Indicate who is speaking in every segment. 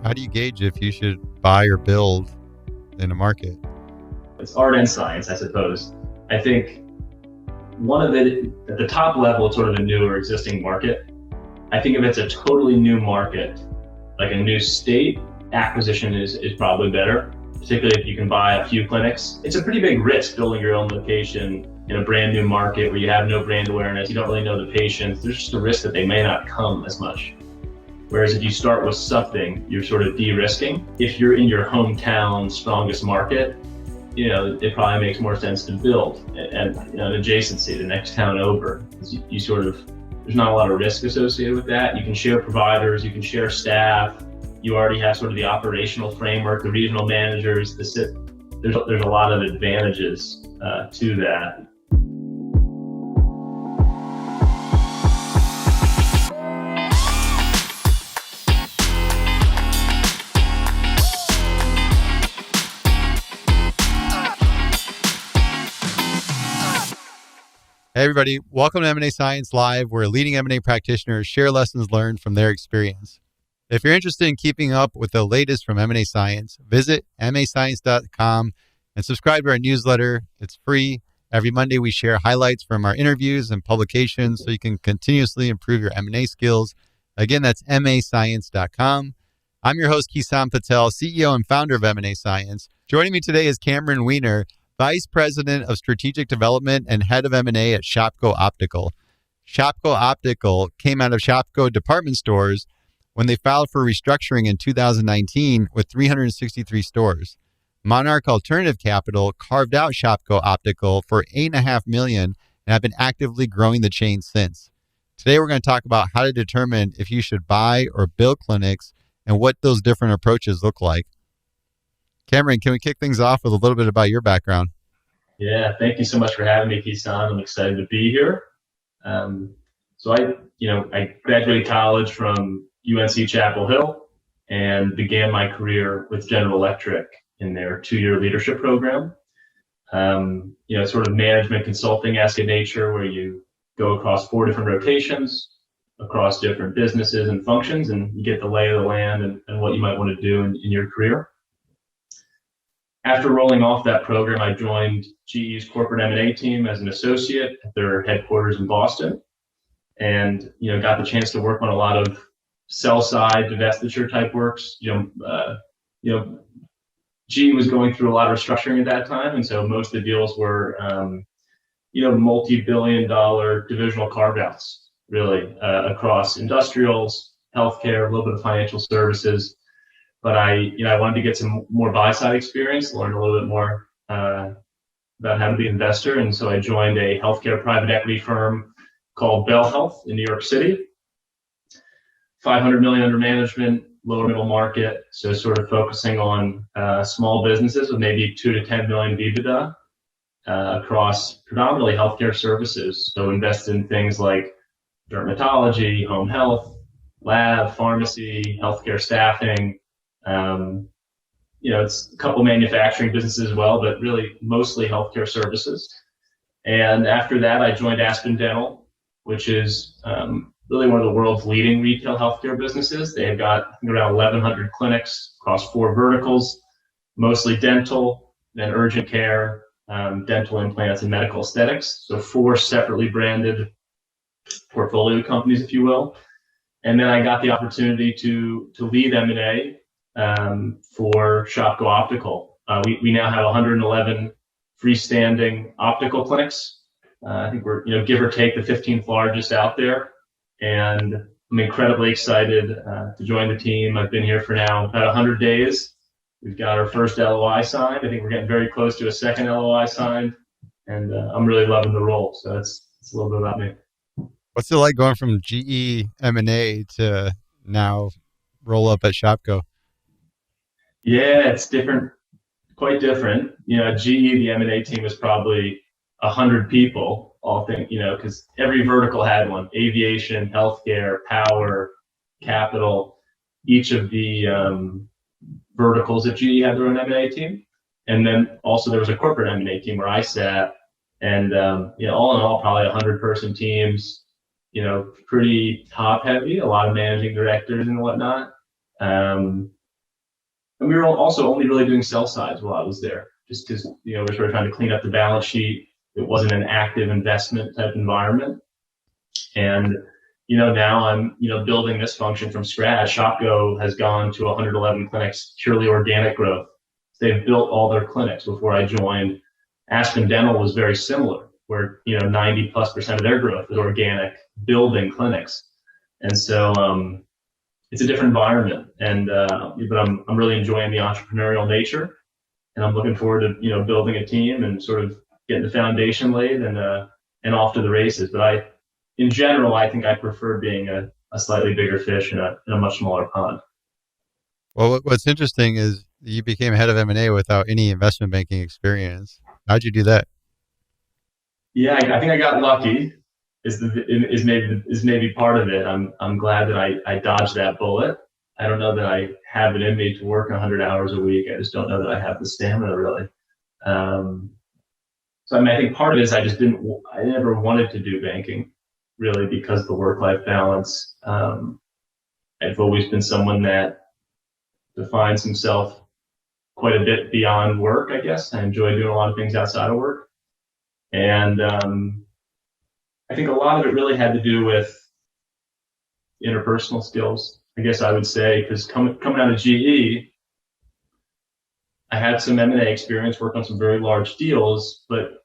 Speaker 1: How do you gauge if you should buy or build in a market?
Speaker 2: It's art and science, I suppose. I think one of it, at the top level, it's sort of a new or existing market. I think if it's a totally new market, like a new state, acquisition is probably better, particularly if you can buy a few clinics. It's a pretty big risk building your own location in a brand new market where you have no brand awareness, you don't really know the patients. There's just a risk that they may not come as much. Whereas if you start with something, you're sort of de-risking. If you're in your hometown strongest market, it probably makes more sense to build and an adjacency, the next town over. You sort of, there's not a lot of risk associated with that. You can share providers, you can share staff. You already have sort of the operational framework, the regional managers. There's a lot of advantages to that.
Speaker 1: Hey everybody, welcome to M&A Science Live, where leading M&A practitioners share lessons learned from their experience. If you're interested in keeping up with the latest from M&A Science, visit mnascience.com and subscribe to our newsletter. It's free. Every Monday we share highlights from our interviews and publications so you can continuously improve your M&A skills. Again, that's mnascience.com. I'm your host, Kisam Patel, CEO and founder of M&A Science. Joining me today is Cameron Weiner, Vice President of Strategic Development and Head of M&A at Shopko Optical. Shopko Optical came out of Shopko department stores when they filed for restructuring in 2019 with 363 stores. Monarch Alternative Capital carved out Shopko Optical for $8.5 million and have been actively growing the chain since. Today, we're going to talk about how to determine if you should buy or build clinics and what those different approaches look like. Cameron, can we kick things off with a little bit about your background?
Speaker 2: Yeah, thank you so much for having me, Kisan. I'm excited to be here. So I graduated college from UNC Chapel Hill and began my career with General Electric in their 2-year leadership program. Sort of management consulting-esque in nature, where you go across 4 different rotations, across different businesses and functions, and you get the lay of the land and what you might want to do in your career. After rolling off that program, I joined GE's corporate M&A team as an associate at their headquarters in Boston, and got the chance to work on a lot of sell-side divestiture type works. GE was going through a lot of restructuring at that time, and so most of the deals were multi-billion-dollar divisional carve-outs, really across industrials, healthcare, a little bit of financial services. But I wanted to get some more buy-side experience, learn a little bit more about how to be an investor. And so I joined a healthcare private equity firm called Bell Health in New York City. $500 million under management, lower middle market. So sort of focusing on small businesses with maybe 2 to 10 million EBITDA across predominantly healthcare services. So invest in things like dermatology, home health, lab, pharmacy, healthcare staffing. It's a couple manufacturing businesses as well, but really mostly healthcare services. And after that, I joined Aspen Dental, which is really one of the world's leading retail healthcare businesses. They've got around 1,100 clinics across 4 verticals, mostly dental, then urgent care, dental implants, and medical aesthetics. So 4 separately branded portfolio companies, if you will. And then I got the opportunity to lead M&A for Shopko Optical. We now have 111 freestanding optical clinics. I think we're, give or take, the 15th largest out there. And I'm incredibly excited to join the team. I've been here for now about 100 days. We've got our first LOI signed. I think we're getting very close to a second LOI signed. And I'm really loving the role. So that's a little bit about me.
Speaker 1: What's it like going from GE M&A to now roll up at Shopko?
Speaker 2: Yeah, it's different, quite different. At GE, the M&A team was probably 100 people, all think, because every vertical had one: aviation, healthcare, power, capital. Each of the verticals at GE had their own M&A team. And then also there was a corporate M&A team where I sat, and all in all, probably 100-person teams, pretty top heavy, a lot of managing directors and whatnot. And we were also only really doing sell sides while I was there, just because, we're sort of trying to clean up the balance sheet. It wasn't an active investment type environment. And, now I'm, building this function from scratch. Shopgo has gone to 111 clinics, purely organic growth. They've built all their clinics before I joined. Aspen Dental was very similar, where, 90+% of their growth is organic, building clinics. And so, it's a different environment, and but I'm really enjoying the entrepreneurial nature, and I'm looking forward to building a team and sort of getting the foundation laid and off to the races. But in general, I think I prefer being a slightly bigger fish in a much smaller pond.
Speaker 1: Well, what's interesting is you became head of M&A without any investment banking experience. How'd you do that?
Speaker 2: Yeah, I think I got lucky. Is maybe part of it. I'm glad that I dodged that bullet. I don't know that I have it in me to work 100 hours a week. I just don't know that I have the stamina really. So I think part of it is I never wanted to do banking really because of the work-life balance. I've always been someone that defines himself quite a bit beyond work, I guess. I enjoy doing a lot of things outside of work. And I think a lot of it really had to do with interpersonal skills, I guess I would say, because coming out of GE, I had some M&A experience, worked on some very large deals, but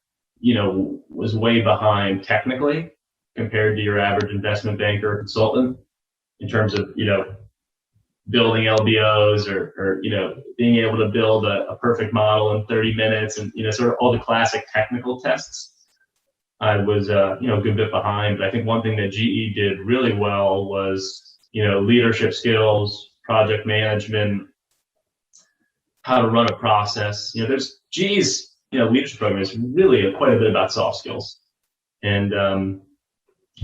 Speaker 2: was way behind technically compared to your average investment banker or consultant in terms of building LBOs or being able to build a perfect model in 30 minutes and sort of all the classic technical tests. I was a good bit behind, but I think one thing that GE did really well was leadership skills, project management, how to run a process. There's GE's leadership program is really quite a bit about soft skills, and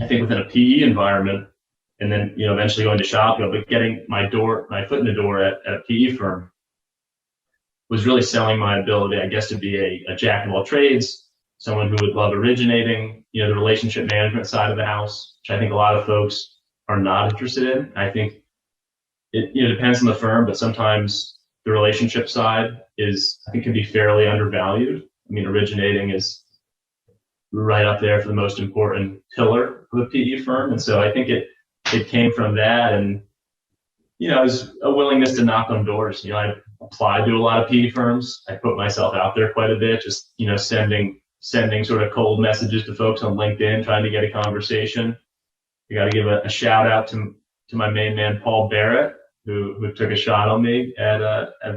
Speaker 2: I think within a PE environment, and then eventually going to Shopgo, but getting my foot in the door at a PE firm was really selling my ability, I guess, to be a jack of all trades. Someone who would love originating, the relationship management side of the house, which I think a lot of folks are not interested in. I think it depends on the firm, but sometimes the relationship side I think can be fairly undervalued. I mean, originating is right up there for the most important pillar of a PE firm. And so I think it came from that. And, it was a willingness to knock on doors. I applied to a lot of PE firms. I put myself out there quite a bit, just, sending sort of cold messages to folks on LinkedIn, trying to get a conversation. I got to give a shout out to my main man, Paul Barrett, who took a shot on me at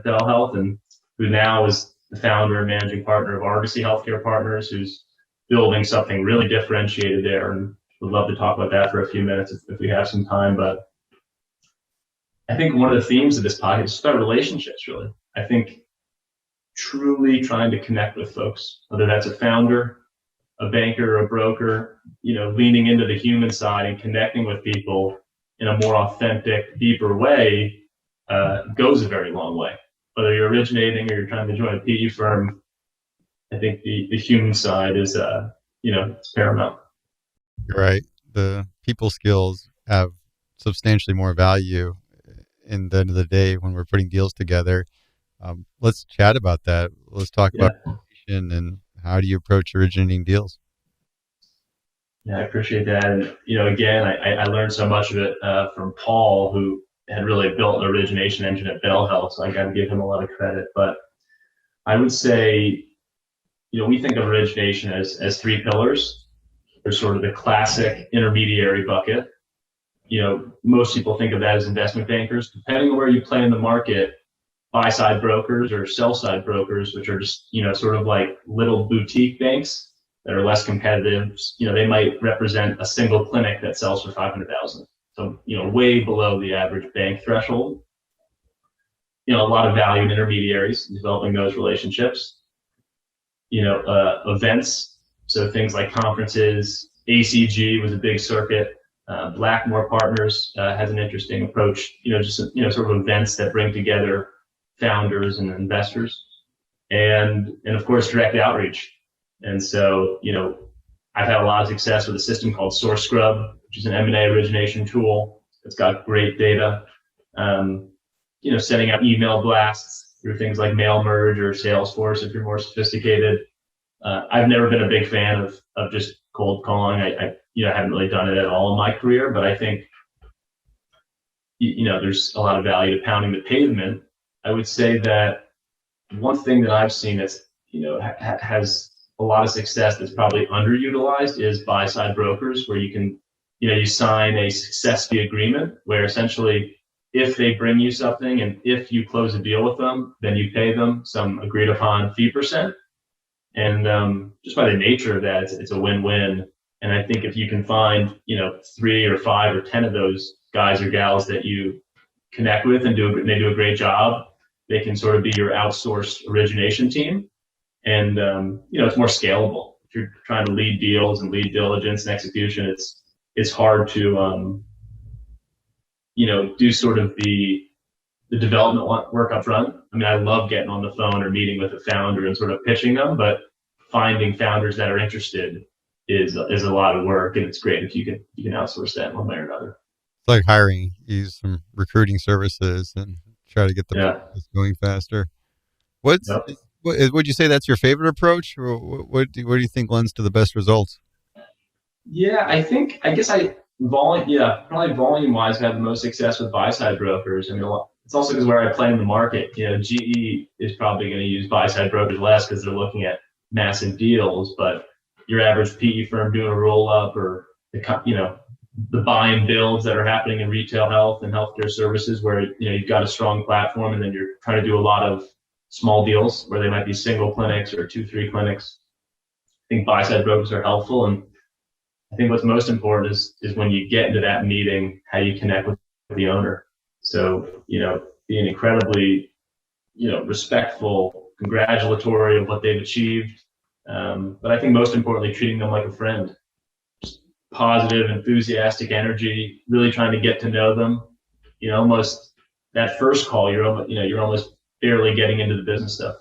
Speaker 2: Bell Health, and who now is the founder and managing partner of Argosy Healthcare Partners, who's building something really differentiated there. And would love to talk about that for a few minutes if we have some time. But I think one of the themes of this podcast is about relationships, really. I think truly trying to connect with folks, whether that's a founder, a banker, a broker, leaning into the human side and connecting with people in a more authentic, deeper way, goes a very long way. Whether you're originating or you're trying to join a PE firm, I think the human side is, it's paramount.
Speaker 1: You're right. The people skills have substantially more value in the end of the day when we're putting deals together. Let's chat about that. Let's talk about origination and how do you approach originating deals?
Speaker 2: Yeah, I appreciate that. And, again, I learned so much of it from Paul, who had really built an origination engine at Bell Health. So I got to give him a lot of credit. But I would say, we think of origination as three pillars. There's sort of the classic intermediary bucket. Most people think of that as investment bankers. Depending on where you play in the market, buy-side brokers or sell-side brokers, which are just, sort of like little boutique banks that are less competitive. They might represent a single clinic that sells for $500,000. So, way below the average bank threshold. A lot of value in intermediaries, developing those relationships. Events. So things like conferences, ACG was a big circuit. Blackmore Partners has an interesting approach, sort of events that bring together founders and investors, and of course direct outreach. And so I've had a lot of success with a system called Source Scrub, which is an M&A origination tool. It's got great data. setting out email blasts through things like Mail Merge or Salesforce if you're more sophisticated. I've never been a big fan of just cold calling. I haven't really done it at all in my career, but I think there's a lot of value to pounding the pavement. I would say that one thing that I've seen that's has a lot of success that's probably underutilized is buy-side brokers, where you can you sign a success fee agreement where essentially if they bring you something and if you close a deal with them, then you pay them some agreed upon fee percent. And just by the nature of that, it's a win-win. And I think if you can find 3 or 5 or 10 of those guys or gals that you connect with and they do a great job, they can sort of be your outsourced origination team. And it's more scalable. If you're trying to lead deals and lead diligence and execution, it's hard to do sort of the development work up front. I mean, I love getting on the phone or meeting with a founder and sort of pitching them, but finding founders that are interested is a lot of work, and it's great if you can outsource that one way or another.
Speaker 1: It's like hiring, use some recruiting services and try to get the process going faster. Would you say that's your favorite approach, or what do you think lends to the best results?
Speaker 2: Yeah, probably volume wise, have the most success with buy side brokers. I mean, it's also because where I play in the market. GE is probably going to use buy side brokers less because they're looking at massive deals, but your average PE firm doing a roll up, or the buy and builds that are happening in retail health and healthcare services, where you've got a strong platform and then you're trying to do a lot of small deals where they might be single clinics or 2-3 clinics. I think buy side brokers are helpful, and I think what's most important is when you get into that meeting, how you connect with the owner. So, being incredibly, respectful, congratulatory of what they've achieved. But I think most importantly, treating them like a friend. Just positive, enthusiastic energy, really trying to get to know them. Almost that first call, you're almost barely getting into the business stuff,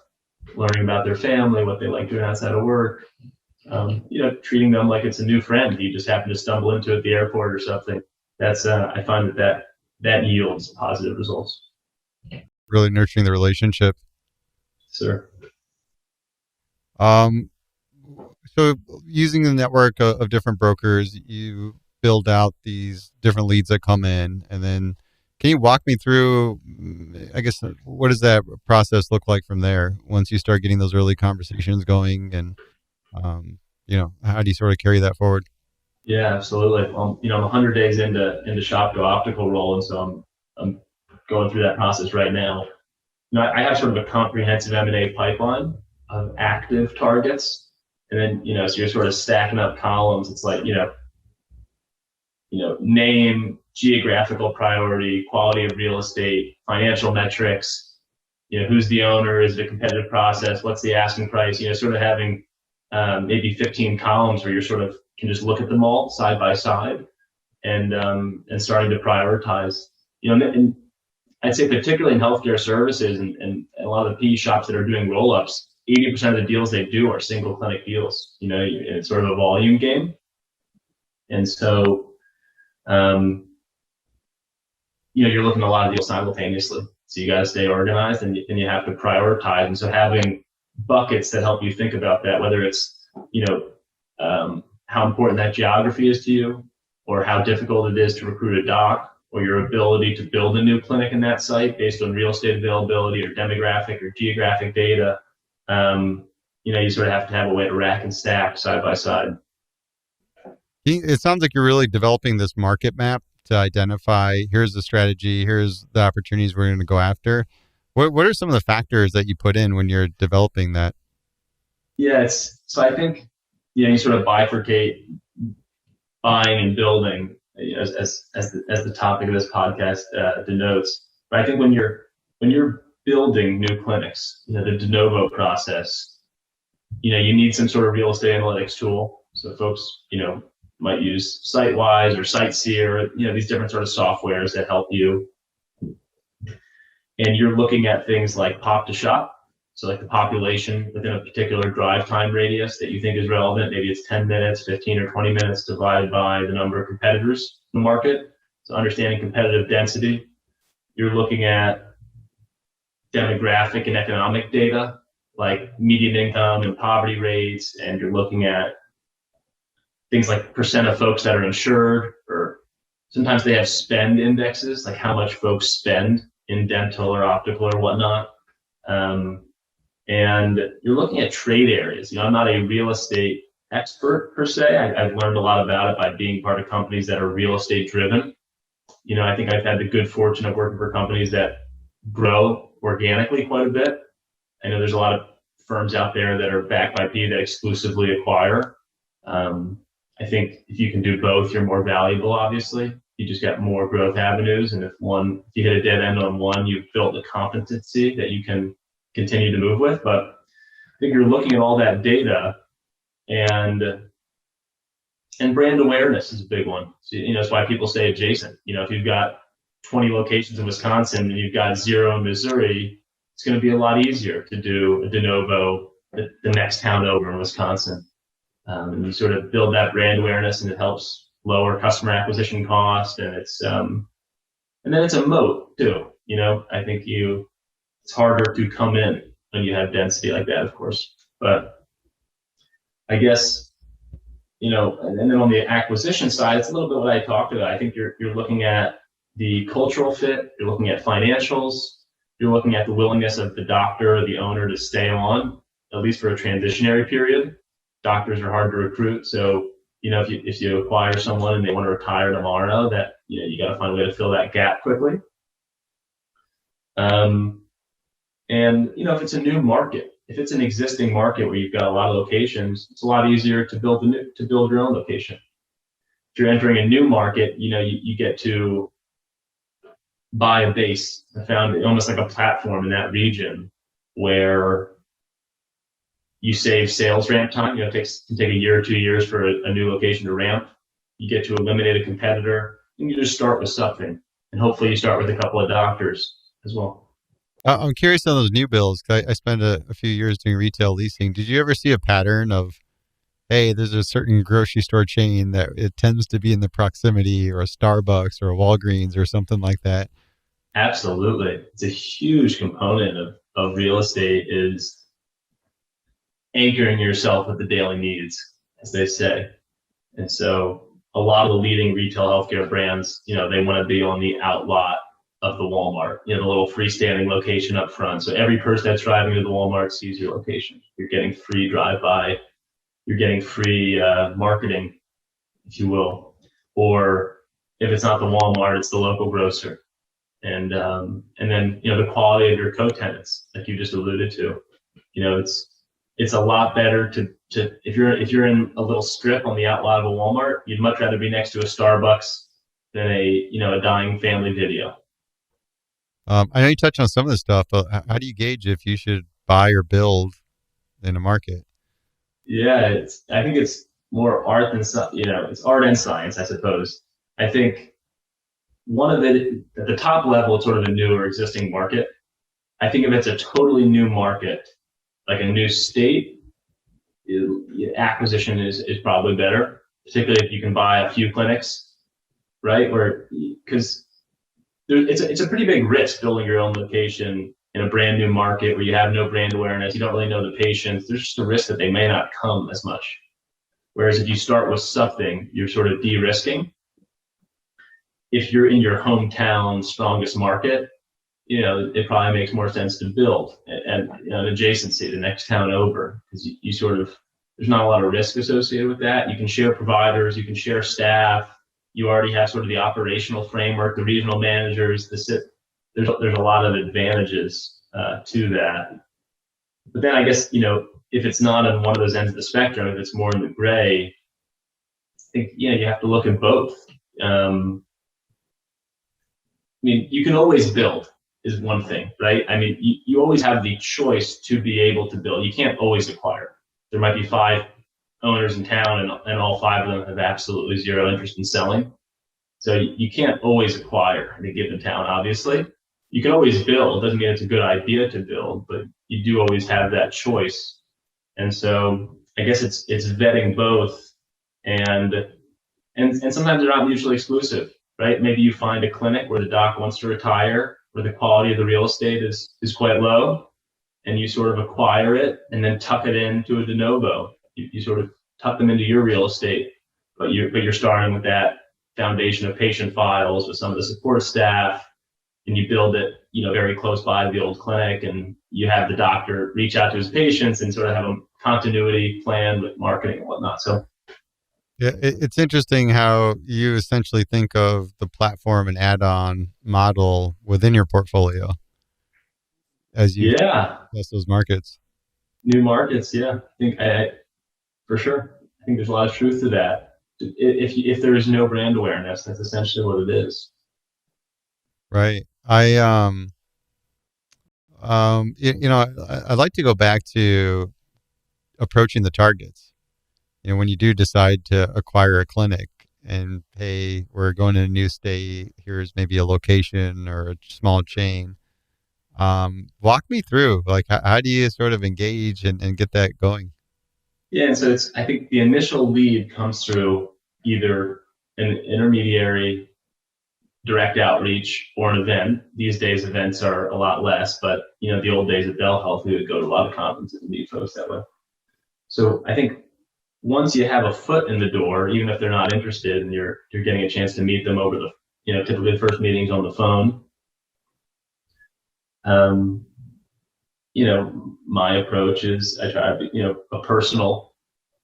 Speaker 2: learning about their family, what they like doing outside of work. Treating them like it's a new friend you just happen to stumble into at the airport or something. That's I find that yields positive results.
Speaker 1: Really nurturing the relationship.
Speaker 2: Sure.
Speaker 1: So using the network of different brokers, you build out these different leads that come in, and then can you walk me through, I guess, what does that process look like from there once you start getting those early conversations going, and how do you sort of carry that forward?
Speaker 2: Yeah, absolutely. I'm 100 days into Shopko Optical role, and so I'm going through that process right now. I have sort of a comprehensive M&A pipeline of active targets, and then so you're sort of stacking up columns. It's like name, geographical priority, quality of real estate, financial metrics. Who's the owner? Is it a competitive process? What's the asking price? Sort of having maybe 15 columns where you're sort of can just look at them all side by side, and starting to prioritize. And I'd say particularly in healthcare services and a lot of the PE shops that are doing roll-ups, 80% of the deals they do are single clinic deals. It's sort of a volume game, and so you're looking at a lot of deals simultaneously. So you got to stay organized, and you have to prioritize. And so having buckets that help you think about that, whether it's how important that geography is to you, or how difficult it is to recruit a doc, or your ability to build a new clinic in that site based on real estate availability or demographic or geographic data. You sort of have to have a way to rack and stack side by side.
Speaker 1: It sounds like you're really developing this market map to identify, here's the strategy, here's the opportunities we're going to go after. What are some of the factors that you put in when you're developing that?
Speaker 2: Yeah, so I think you sort of bifurcate buying and building as the topic of this podcast denotes. But I think when you're building new clinics, the de novo process, you need some sort of real estate analytics tool. So folks, might use SiteWise or SiteSeer, these different sort of softwares that help you. And you're looking at things like pop to shop. So like the population within a particular drive time radius that you think is relevant. Maybe it's 10 minutes, 15 or 20 minutes divided by the number of competitors in the market. So understanding competitive density. You're looking at demographic and economic data, like median income and poverty rates, and you're looking at things like percent of folks that are insured, or sometimes they have spend indexes, like how much folks spend in dental or optical or whatnot. And you're looking at trade areas. I'm not a real estate expert per se. I've learned a lot about it by being part of companies that are real estate driven. I think I've had the good fortune of working for companies that grow organically quite a bit. I know there's a lot of firms out there that are backed by PE that exclusively acquire. I think if you can do both, you're more valuable, obviously. You just got more growth avenues. And if you hit a dead end on one, you've built a competency that you can continue to move with. But I think you're looking at all that data, and brand awareness is a big one. So, that's why people stay adjacent. If you've got 20 locations in Wisconsin and you've got 0 in Missouri, it's going to be a lot easier to do a de novo the next town over in Wisconsin. And you sort of build that brand awareness, and it helps lower customer acquisition cost. And and then it's a moat too. I think it's harder to come in when you have density like that, of course. But I guess, and then on the acquisition side, it's a little bit what I talked about. I think you're looking at the cultural fit, you're looking at financials, you're looking at the willingness of the doctor or the owner to stay on, at least for a transitionary period. Doctors are hard to recruit, so if you acquire someone and they want to retire tomorrow, that you got to find a way to fill that gap quickly. And if it's a new market, if it's an existing market where you've got a lot of locations, it's a lot easier to build your own location. If you're entering a new market, you get to buy a base. I found almost like a platform in that region where you save sales ramp time. It can take a year or 2 years for a new location to ramp. You get to eliminate a competitor, and you just start with something. And hopefully you start with a couple of doctors as well.
Speaker 1: I'm curious on those new builds, because I spent a few years doing retail leasing. Did you ever see a pattern of, hey, there's a certain grocery store chain that it tends to be in the proximity, or a Starbucks or a Walgreens or something like that?
Speaker 2: Absolutely. It's a huge component of real estate is anchoring yourself with the daily needs, as they say. And so a lot of the leading retail healthcare brands, they want to be on the outlot of the Walmart, the little freestanding location up front. So every person that's driving to the Walmart sees your location. You're getting free drive-by. You're getting free marketing, if you will. Or if it's not the Walmart, it's the local grocer. And then, the quality of your co-tenants, like you just alluded to, it's a lot better to if you're in a little strip on the outlot of a Walmart, you'd much rather be next to a Starbucks than a dying family video.
Speaker 1: I know you touched on some of this stuff, but how do you gauge if you should buy or build in a market?
Speaker 2: Yeah, I think it's more art than it's art and science, I suppose. I think one of it at the top level, it's sort of a new or existing market. I think if it's a totally new market, like a new state, acquisition is probably better, particularly if you can buy a few clinics, right? Because it's a pretty big risk building your own location in a brand new market where you have no brand awareness, you don't really know the patients. There's just a risk that they may not come as much. Whereas if you start with something, you're sort of de-risking. If you're in your hometown strongest market, it probably makes more sense to build and an adjacency, the next town over, because you sort of, there's not a lot of risk associated with that. You can share providers, you can share staff. You already have sort of the operational framework, the regional managers. There's a lot of advantages to that. But then I guess, if it's not on one of those ends of the spectrum, if it's more in the gray, I think, you have to look at both. You can always build is one thing, right? You always have the choice to be able to build. You can't always acquire. There might be 5 owners in town and all 5 of them have absolutely zero interest in selling. So you can't always acquire in a given town, obviously. You can always build. Doesn't mean it's a good idea to build, but you do always have that choice. And so I guess it's vetting both, and sometimes they're not mutually exclusive, right? Maybe you find a clinic where the doc wants to retire where the quality of the real estate is quite low, and you sort of acquire it and then tuck it into a de novo. You sort of tuck them into your real estate, but you're starting with that foundation of patient files with some of the support staff, and you build it, very close by to the old clinic, and you have the doctor reach out to his patients and sort of have a continuity plan with marketing and whatnot. So
Speaker 1: Yeah, it's interesting how you essentially think of the platform and add-on model within your portfolio as you
Speaker 2: yeah,
Speaker 1: test those markets.
Speaker 2: new markets. Yeah, I think for sure. I think there's a lot of truth to that. If there is no brand awareness, that's essentially what it is.
Speaker 1: Right. I'd like to go back to approaching the targets. When you do decide to acquire a clinic and hey, we're going to a new state, here's maybe a location or a small chain. Walk me through, like, how do you sort of engage and get that going?
Speaker 2: Yeah, and so I think the initial lead comes through either an intermediary, direct outreach, or an event. These days, events are a lot less, but the old days at Bell Health, we would go to a lot of conferences and meet folks that way. So I think once you have a foot in the door, even if they're not interested, and you're getting a chance to meet them over the, typically the first meeting's on the phone. My approach is I try to be, a personal,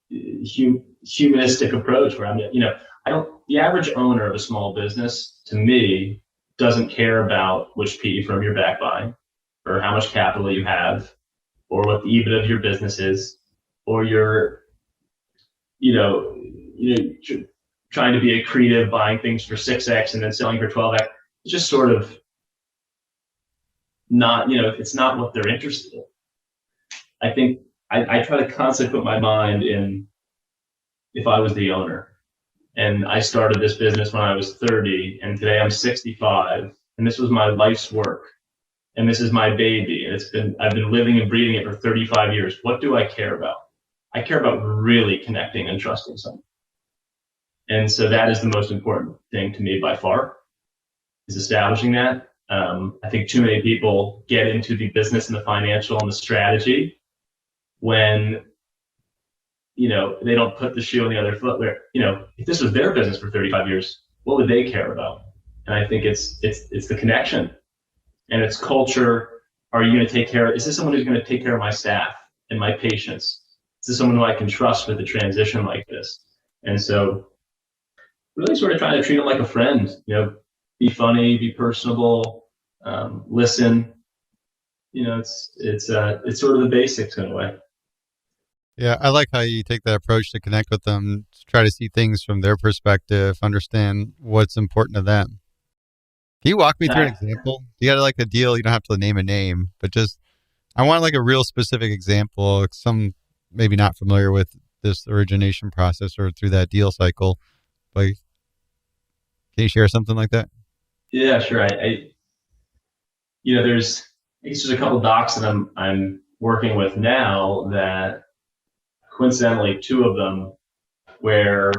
Speaker 2: humanistic approach where the average owner of a small business, to me, doesn't care about which PE firm you're backed by, or how much capital you have, or what the EBIT of your business is, or your, trying to be accretive, buying things for 6x and then selling for 12x. It's just sort of not, it's not what they're interested in. I think I try to constantly put my mind in, if I was the owner and I started this business when I was 30 and today I'm 65 and this was my life's work and this is my baby and I've been living and breathing it for 35 years. What do I care about? I care about really connecting and trusting someone. And so that is the most important thing to me by far, is establishing that. I think too many people get into the business and the financial and the strategy when, they don't put the shoe on the other foot where, if this was their business for 35 years, what would they care about? And I think it's the connection and it's culture. Are you going to take care of, is this someone who's going to take care of my staff and my patients? Is this someone who I can trust with a transition like this? And so really sort of trying to treat them like a friend, be funny, be personable, listen. It's sort of the basics in a way.
Speaker 1: Yeah, I like how you take that approach to connect with them, to try to see things from their perspective, understand what's important to them. Can you walk me through an example? You got like a deal, you don't have to name a name, but just, I want like a real specific example, some maybe not familiar with this origination process or through that deal cycle. Like, can you share something like that?
Speaker 2: Yeah, sure. There's a couple docs that I'm working with now that coincidentally, two of them where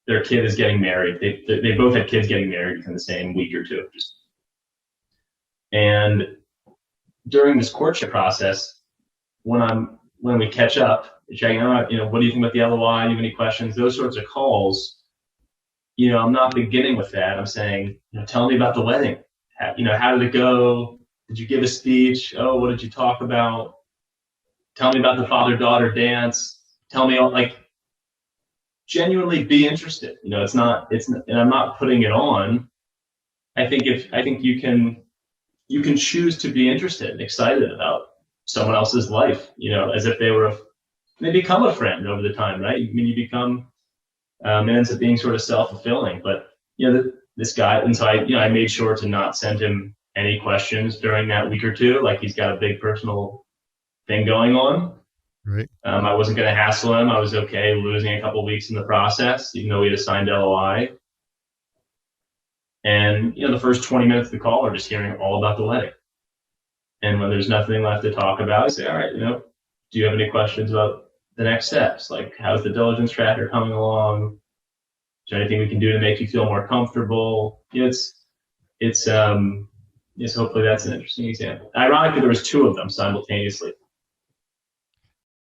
Speaker 2: their kid is getting married. They both had kids getting married within the same week or two. And during this courtship process, when we catch up, checking out, what do you think about the LOI? Do you have any questions? Those sorts of calls. I'm not beginning with that. I'm saying, tell me about the wedding. How did it go? Did you give a speech? Oh, what did you talk about? Tell me about the father-daughter dance. Tell me, genuinely be interested. And I'm not putting it on. I think you can choose to be interested and excited about someone else's life, as if they become a friend over the time, right? I mean, you become, it ends up being sort of self-fulfilling, but this guy, and so I made sure to not send him any questions during that week or two. Like he's got a big personal thing going on.
Speaker 1: Right.
Speaker 2: I wasn't going to hassle him. I was okay losing a couple of weeks in the process, even though we had a signed LOI. And, the first 20 minutes of the call are just hearing all about the wedding. And when there's nothing left to talk about, I say, all right, do you have any questions about the next steps? Like, how's the diligence tracker coming along? Is there anything we can do to make you feel more comfortable? It's yes, hopefully that's an interesting example. Ironically, there was two of them simultaneously.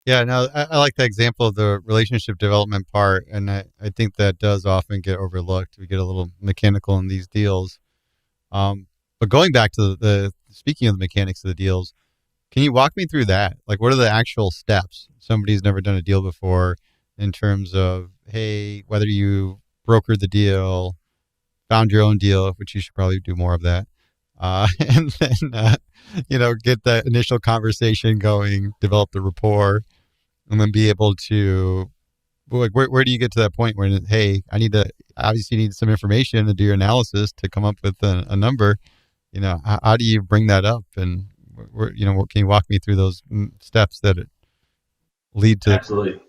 Speaker 1: Yeah, no, I like the example of the relationship development part, and I think that does often get overlooked. We get a little mechanical in these deals. But going back to speaking of the mechanics of the deals, can you walk me through that? Like, what are the actual steps? Somebody's never done a deal before in terms of, hey, whether you brokered the deal, found your own deal, which you should probably do more of that. And then, get that initial conversation going, develop the rapport, and then be able to, like, where do you get to that point where, hey, obviously need some information to do your analysis to come up with a number. How do you bring that up? And, can you walk me through those steps that lead to?
Speaker 2: Absolutely.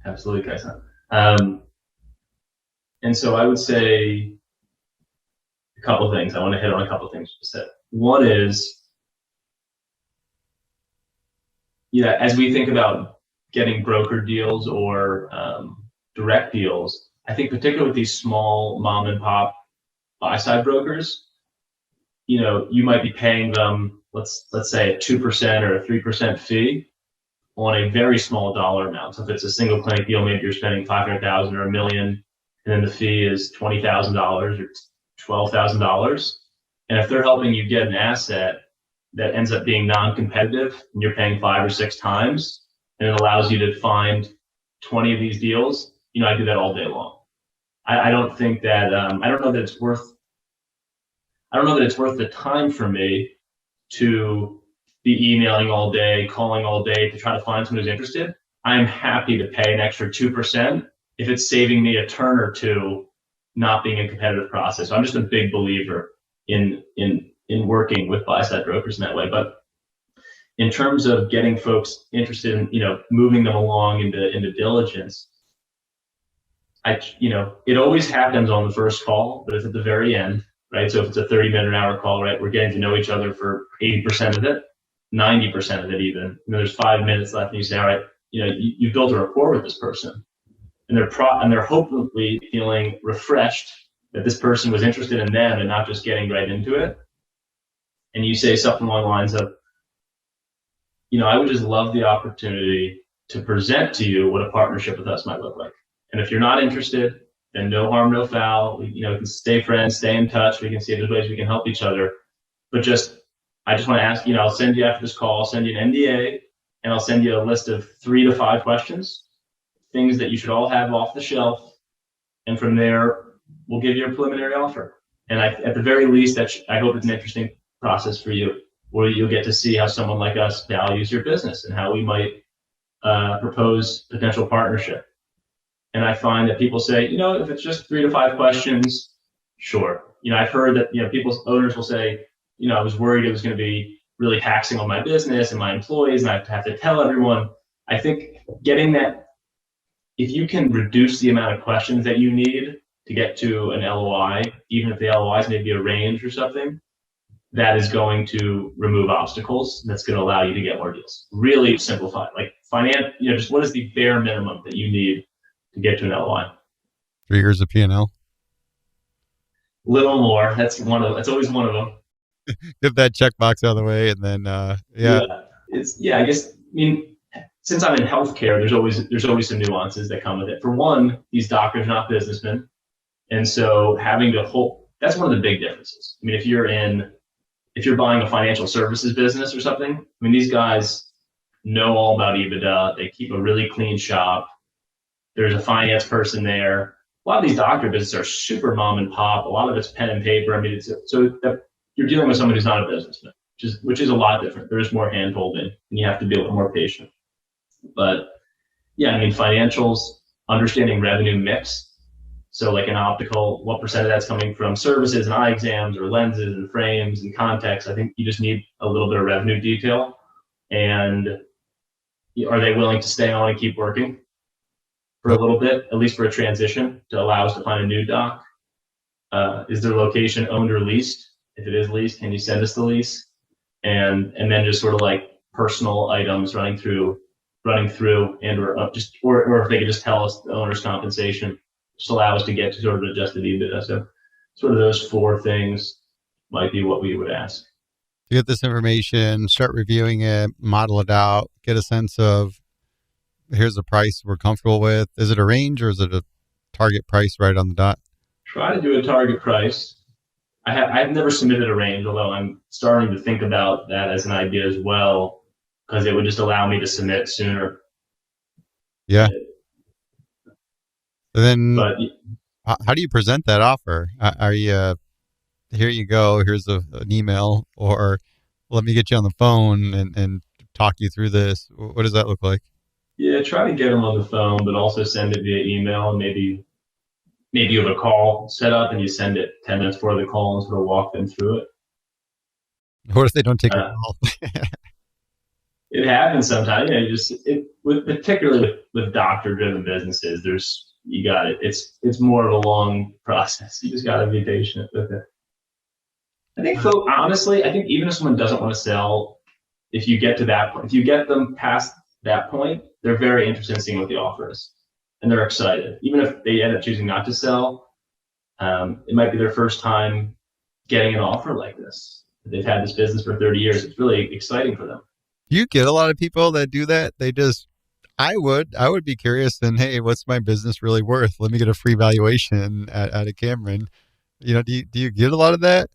Speaker 2: Absolutely, Kaisa. And so I would say a couple of things. I want to hit on a couple of things you said. One is, as we think about getting broker deals or direct deals, I think particularly with these small mom and pop buy side brokers, you might be paying them, let's say a 2% or a 3% fee on a very small dollar amount. So if it's a single clinic deal, maybe you're spending 500,000 or $1 million, and then the fee is $20,000 or $12,000. And if they're helping you get an asset that ends up being non-competitive, and you're paying 5 or 6 times, and it allows you to find 20 of these deals, I do that all day long. I don't think that I don't know that it's worth the time for me to be emailing all day, calling all day to try to find someone who's interested. I'm happy to pay an extra 2% if it's saving me a turn or two, not being a competitive process. So I'm just a big believer in working with buy-side brokers in that way. But in terms of getting folks interested in, moving them along into diligence, it always happens on the first call, but it's at the very end, right? So if it's a 30-minute hour call, right, we're getting to know each other for 80% of it, 90% of it even. There's 5 minutes left, and you say, all right, you built a rapport with this person, and they're hopefully feeling refreshed that this person was interested in them and not just getting right into it. And you say something along the lines of, I would just love the opportunity to present to you what a partnership with us might look like. And if you're not interested, then no harm, no foul. We can stay friends, stay in touch. We can see if there's ways we can help each other. But I just want to ask, I'll send you after this call, I'll send you an NDA, and I'll send you a list of 3 to 5 questions, things that you should all have off the shelf. And from there, we'll give you a preliminary offer. And at the very least, I hope it's an interesting process for you, where you'll get to see how someone like us values your business and how we might propose potential partnership. And I find that people say, if it's just 3 to 5 questions, sure. I've heard that, owners will say, I was worried it was going to be really taxing on my business and my employees, and I have to tell everyone. I think getting that, if you can reduce the amount of questions that you need to get to an LOI, even if the LOI is maybe arranged or something, that is going to remove obstacles. That's going to allow you to get more deals. Really simplify, like just what is the bare minimum that you need to get to an LOI?
Speaker 1: 3 years of P&L.
Speaker 2: Little more. That's always one of them.
Speaker 1: Get that checkbox out of the way, and then
Speaker 2: I guess, since I'm in healthcare, there's always some nuances that come with it. For one, these doctors are not businessmen, and so having to hold, that's one of the big differences. If you're buying a financial services business or something, these guys know all about EBITDA. They keep a really clean shop. There's a finance person there. A lot of these doctor businesses are super mom and pop. A lot of it's pen and paper. You're dealing with someone who's not a businessman, which is a lot different. There's more hand holding, and you have to be a little more patient. But financials, understanding revenue mix. So like in optical, what percent of that's coming from services and eye exams or lenses and frames and contacts? I think you just need a little bit of revenue detail. And are they willing to stay on and keep working for a little bit, at least for a transition, to allow us to find a new doc? Is their location owned or leased? If it is leased, can you send us the lease? And then just sort of like personal items running through, and or if they could just tell us the owner's compensation, just allow us to get to sort of an adjusted EBITDA. So sort of those 4 things might be what we would ask.
Speaker 1: to get this information, start reviewing it, model it out, get a sense of here's a price we're comfortable with. Is it a range or is it a target price right on the dot?
Speaker 2: Try to do a target price. I've never submitted a range, although I'm starting to think about that as an idea as well, because it would just allow me to submit sooner.
Speaker 1: Yeah. So then,
Speaker 2: But
Speaker 1: how do you present that offer? Are you here you go, here's an email, or let me get you on the phone and talk you through this? What does that look like?
Speaker 2: yeah, try to get them on the phone, but also send it via email. And maybe you have a call set up and you send it 10 minutes before the call and sort of walk them through it.
Speaker 1: What if they don't take your
Speaker 2: Uh,
Speaker 1: call?
Speaker 2: it happens sometimes. You know, particularly with doctor driven businesses, you got it. It's more of a long process. You just got to be patient with it. I think, honestly, I think even if someone doesn't want to sell, if you get to that point, if you get them past that point, they're very interested in seeing what the offer is, and they're excited. Even if they end up choosing not to sell, it might be their first time getting an offer like this. They've had this business for 30 years. It's really exciting for them.
Speaker 1: Do you get a lot of people that do that? I would be curious and hey, what's my business really worth? Let me get a free valuation at a Cameron. Do you get a lot of that?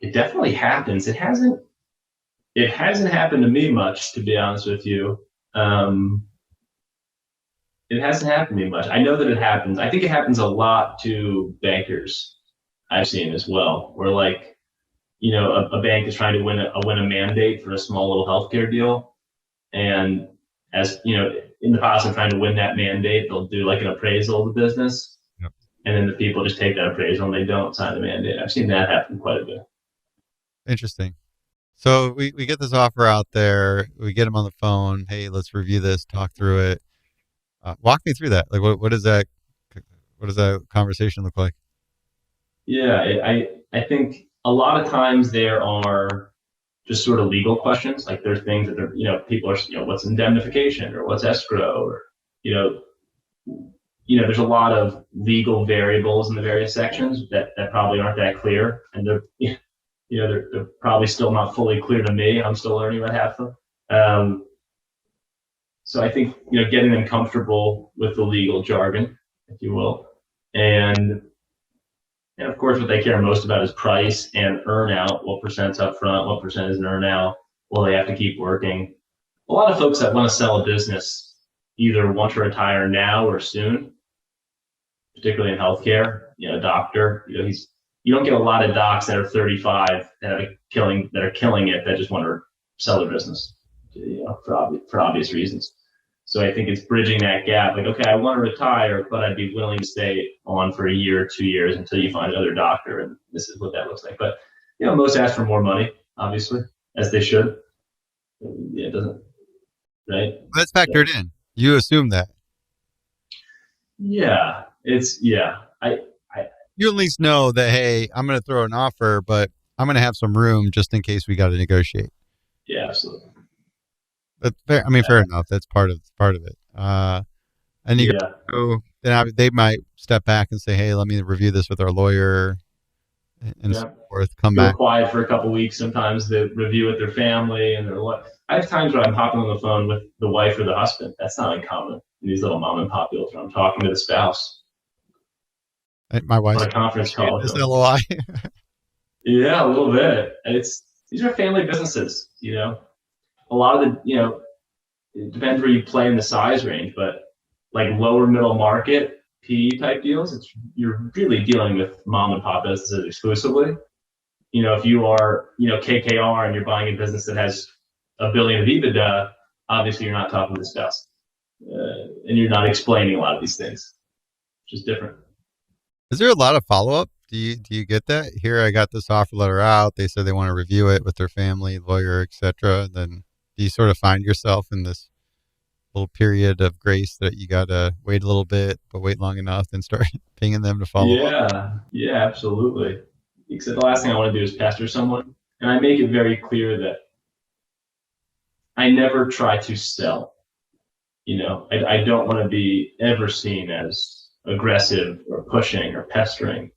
Speaker 2: It definitely happens. It hasn't happened to me much, to be honest with you. It hasn't happened to me much. I know that it happens. I think it happens a lot to bankers. I've seen as well, where like, a bank is trying to win a mandate for a small little healthcare deal, and as in the process of trying to win that mandate, they'll do like an appraisal of the business,
Speaker 1: Yep.
Speaker 2: and then the people just take that appraisal and they don't sign the mandate. I've seen that happen quite a bit.
Speaker 1: Interesting. So we get this offer out there. We get them on the phone. Hey, let's review this, talk through it. Walk me through that. Like, what does that conversation look like?
Speaker 2: Yeah, I think a lot of times there are just sort of legal questions. Like there's things that people are, what's indemnification or what's escrow, or, you know, there's a lot of legal variables in the various sections that probably aren't that clear. And they're probably still not fully clear to me. I'm still learning about half of them. So I think, getting them comfortable with the legal jargon, if you will. And of course, what they care most about is price and earnout. What percent's up front? What percent is an earnout? Will they have to keep working? A lot of folks that want to sell a business either want to retire now or soon, particularly in healthcare. A doctor, you don't get a lot of docs that are 35 that are killing it that just want to sell their business, for obvious reasons. So I think it's bridging that gap. Like, okay, I want to retire, but I'd be willing to stay on for a year, 2 years until you find another doctor. And this is what that looks like. But, most ask for more money, obviously, as they should. Yeah, it doesn't, right?
Speaker 1: That's factored in. You assume that.
Speaker 2: Yeah,
Speaker 1: You at least know that, hey, I'm going to throw an offer, but I'm going to have some room just in case we got to negotiate.
Speaker 2: Yeah, absolutely.
Speaker 1: That's fair. I mean, fair enough. That's part of it. And you go, then they might step back and say, hey, let me review this with our lawyer and so forth. Come
Speaker 2: Go
Speaker 1: back.
Speaker 2: quiet for a couple of weeks. Sometimes they review with their family and I have times where I'm hopping on the phone with the wife or the husband. That's not uncommon in these little mom and pop deals where I'm talking to the spouse.
Speaker 1: My wife's
Speaker 2: on a conference call.
Speaker 1: This LOI.
Speaker 2: Yeah, a little bit. These are family businesses, A lot of the, it depends where you play in the size range, but like lower middle market PE type deals, you're really dealing with mom and pop businesses exclusively. If you are, KKR and you're buying a business that has $1 billion of EBITDA, obviously you're not talking to the spouse, and you're not explaining a lot of these things, which is different.
Speaker 1: Is there a lot of follow up? Do you get that? Here, I got this offer letter out. They said they want to review it with their family, lawyer, etc. Then do you sort of find yourself in this little period of grace that you got to wait a little bit, but wait long enough, then start pinging them to follow up?
Speaker 2: Yeah, absolutely. Except the last thing I want to do is pester someone. And I make it very clear that I never try to sell. I don't want to be ever seen as aggressive or pushing or pestering.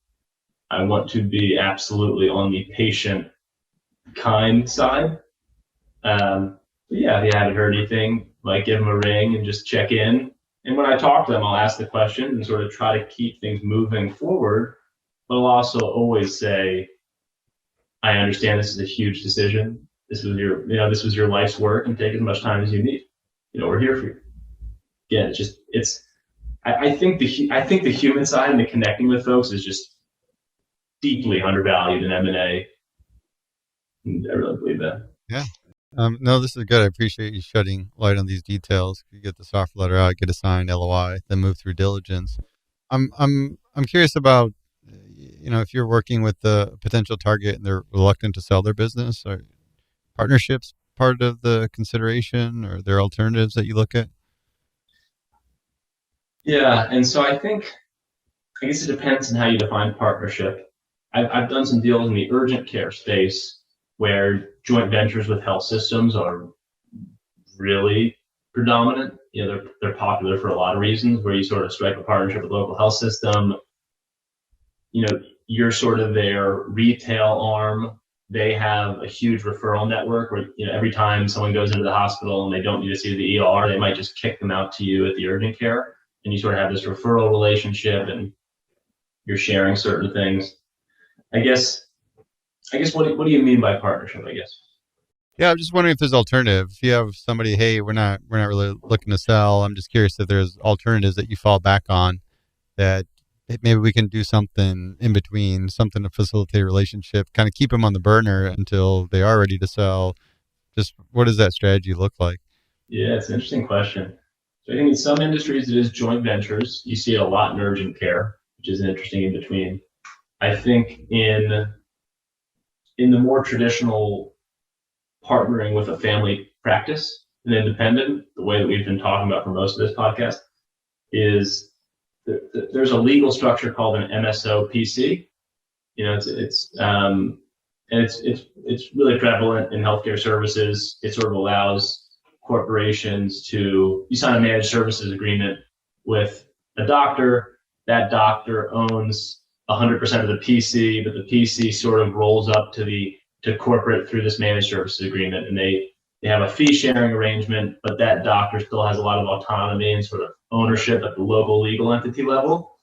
Speaker 2: I want to be absolutely on the patient kind side. But yeah, if you haven't heard anything, like give them a ring and just check in. And when I talk to them, I'll ask the question and sort of try to keep things moving forward. But I'll also always say, I understand this is a huge decision. This was your life's work, and take as much time as you need. We're here for you. Again, I think the human side and the connecting with folks is just deeply undervalued in M&A. I really believe that.
Speaker 1: Yeah. No, this is good. I appreciate you shedding light on these details. You get the soft letter out, get a signed LOI, then move through diligence. I'm curious about, if you're working with the potential target and they're reluctant to sell their business, or partnerships part of the consideration, or there are alternatives that you look at?
Speaker 2: Yeah, and so I guess it depends on how you define partnership. I've done some deals in the urgent care space where joint ventures with health systems are really predominant. They're popular for a lot of reasons, where you sort of strike a partnership with a local health system. You're sort of their retail arm. They have a huge referral network where, every time someone goes into the hospital and they don't need to see the ER, they might just kick them out to you at the urgent care. And you sort of have this referral relationship and you're sharing certain things. I guess, what do you mean by partnership, I guess?
Speaker 1: Yeah, I'm just wondering if there's alternatives. If you have somebody, hey, we're not really looking to sell. I'm just curious if there's alternatives that you fall back on, that maybe we can do something in between, something to facilitate a relationship, kind of keep them on the burner until they are ready to sell. Just what does that strategy look like?
Speaker 2: Yeah, it's an interesting question. So I think in some industries it is joint ventures. You see it a lot in urgent care, which is interesting in between. I think in the more traditional partnering with a family practice, an independent, the way that we've been talking about for most of this podcast, is there's a legal structure called an MSO PC. It's really prevalent in healthcare services. It sort of allows corporations to you sign a managed services agreement with a doctor. That doctor owns 100% of the PC, but the PC sort of rolls up to corporate through this managed services agreement, and they have a fee sharing arrangement, but that doctor still has a lot of autonomy and sort of ownership at the local legal entity level.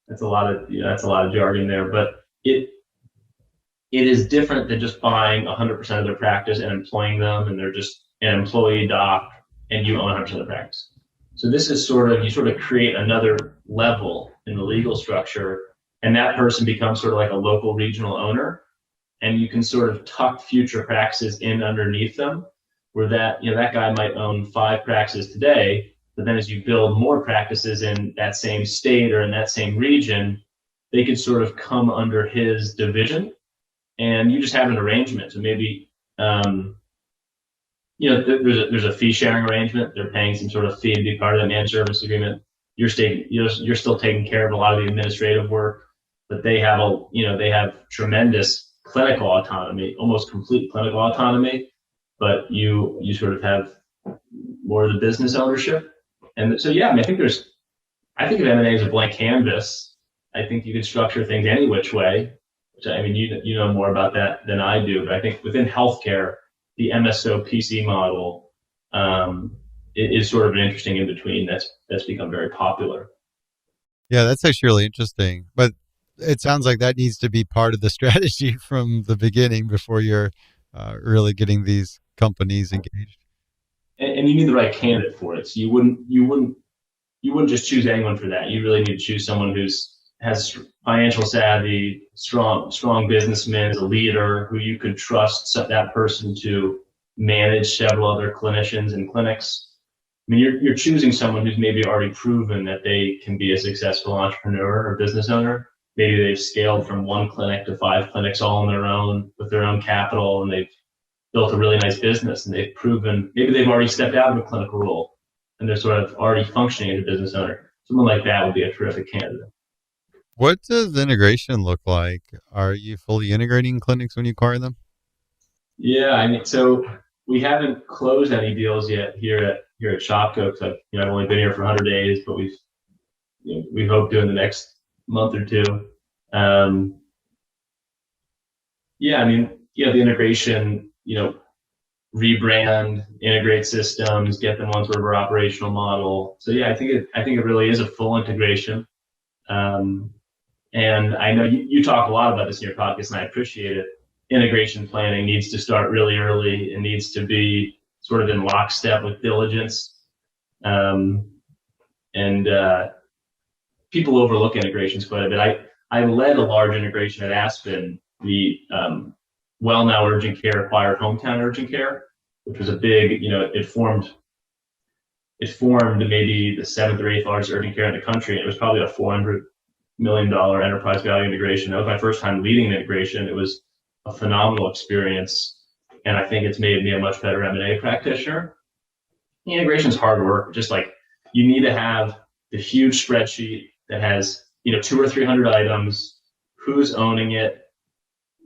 Speaker 2: That's a lot of jargon there, but it is different than just buying 100% of their practice and employing them, and they're just an employee doc, and you own 100% of the practice. So this is you sort of create another level in the legal structure, and that person becomes sort of like a local regional owner, and you can sort of tuck future practices in underneath them, where that guy might own 5 practices today, but then as you build more practices in that same state or in that same region, they could sort of come under his division, and you just have an arrangement. So maybe there's a fee sharing arrangement. They're paying some sort of fee to be part of that managed service agreement. You're still taking care of a lot of the administrative work, but they have tremendous clinical autonomy, almost complete clinical autonomy. But you sort of have more of the business ownership. And so yeah, I think of M&A as a blank canvas. I think you could structure things any which way. You know more about that than I do, but I think within healthcare, the MSO PC model is sort of an interesting in between that's become very popular.
Speaker 1: Yeah, that's actually really interesting. But it sounds like that needs to be part of the strategy from the beginning before you're really getting these companies engaged.
Speaker 2: And you need the right candidate for it. So you wouldn't just choose anyone for that. You really need to choose someone has financial savvy, strong businessman, as a leader who you could trust that person to manage several other clinicians and clinics. I mean, you're choosing someone who's maybe already proven that they can be a successful entrepreneur or business owner. Maybe they've scaled from 1 clinic to 5 clinics all on their own with their own capital, and they've built a really nice business, and they've proven maybe they've already stepped out of a clinical role and they're sort of already functioning as a business owner. Someone like that would be a terrific candidate.
Speaker 1: What does integration look like? Are you fully integrating clinics when you acquire them?
Speaker 2: Yeah, so we haven't closed any deals yet here at Shopko, because I've only been here for 100 days, but we hope to in the next month or two. Yeah, the integration, rebrand, integrate systems, get them on sort of our operational model. So yeah, I think it really is a full integration. Um, and I know you talk a lot about this in your podcast, and I appreciate it. Integration planning needs to start really early. It needs to be sort of in lockstep with diligence. Um, and People overlook integrations quite a bit. I led a large integration at Aspen, the Well Now Urgent Care acquired Hometown Urgent Care, which was a big, it formed maybe the seventh or eighth largest urgent care in the country. And it was probably a $400 million enterprise value integration. That was my first time leading the integration. It was a phenomenal experience, and I think it's made me a much better M&A practitioner. The integration is hard work. Just like you need to have the huge spreadsheet that has 200 or 300 items, who's owning it,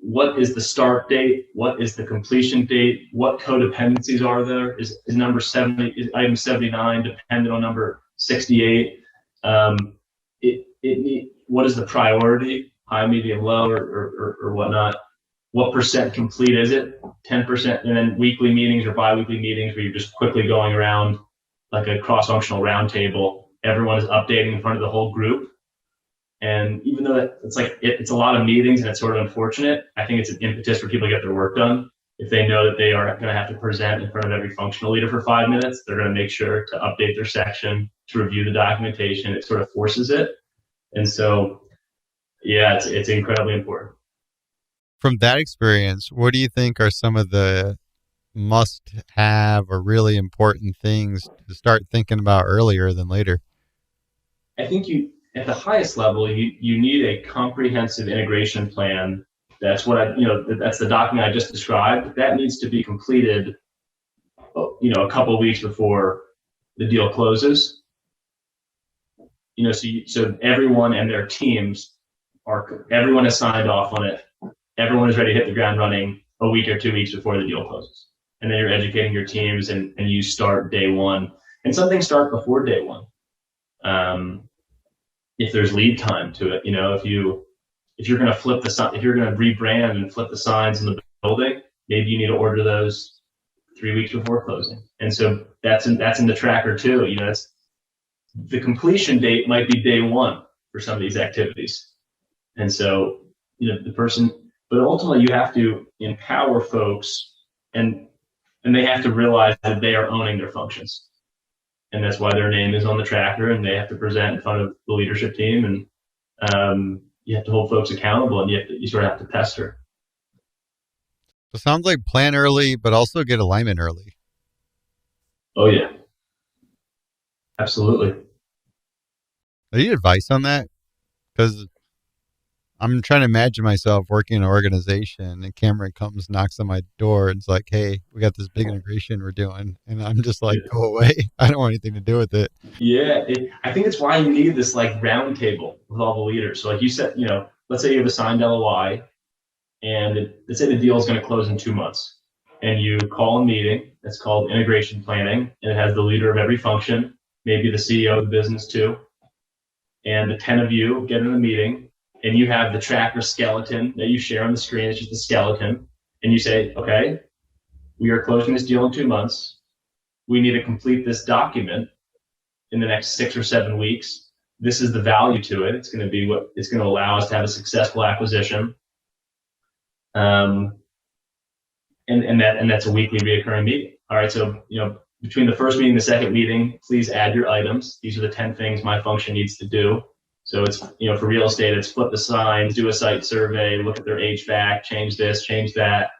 Speaker 2: what is the start date, what is the completion date, what codependencies are there, is number 70, is item 79 dependent on number 68, what is the priority, high, medium, low, or whatnot, what percent complete is it, 10%, and then weekly meetings or bi-weekly meetings where you're just quickly going around like a cross-functional roundtable. Everyone is updating in front of the whole group. And even though it's a lot of meetings and it's sort of unfortunate, I think it's an impetus for people to get their work done. If they know that they are going to have to present in front of every functional leader for 5 minutes, they're going to make sure to update their section, to review the documentation. It sort of forces it. And so, yeah, it's incredibly important.
Speaker 1: From that experience, what do you think are some of the must-have or really important things to start thinking about earlier than later?
Speaker 2: I think at the highest level, you need a comprehensive integration plan. That's that's the document I just described. That needs to be completed, a couple of weeks before the deal closes. So everyone and their teams everyone has signed off on it. Everyone is ready to hit the ground running a week or 2 weeks before the deal closes. And then you're educating your teams and you start day one. And some things start before day one. If there's lead time to it, if you're going to if you're going to rebrand and flip the signs in the building, maybe you need to order those 3 weeks before closing. And so that's in the tracker too. The completion date might be day one for some of these activities. And so, but ultimately you have to empower folks and they have to realize that they are owning their functions. And that's why their name is on the tracker and they have to present in front of the leadership team. And you have to hold folks accountable and you sort of have to pester.
Speaker 1: It sounds like plan early, but also get alignment early.
Speaker 2: Oh, yeah. Absolutely.
Speaker 1: Any advice on that? Because I'm trying to imagine myself working in an organization and Cameron comes, knocks on my door and it's like, hey, we got this big integration we're doing. And I'm just like, go away. I don't want anything to do with it.
Speaker 2: Yeah. I think it's why you need this round table with all the leaders. So like you said, let's say you have a signed LOI and let's say the deal is going to close in 2 months and you call a meeting that's called integration planning and it has the leader of every function, maybe the CEO of the business too. And the 10 of you get in the meeting and you have the tracker skeleton that you share on the screen. It's just a skeleton. And you say, okay, we are closing this deal in 2 months. We need to complete this document in the next 6 or 7 weeks. This is the value to it. It's going to be what it's going to allow us to have a successful acquisition. And that's a weekly reoccurring meeting. All right. So, between the first meeting and the second meeting, please add your items. These are the 10 things my function needs to do. So it's, for real estate, it's flip the signs, do a site survey, look at their HVAC, change this, change that.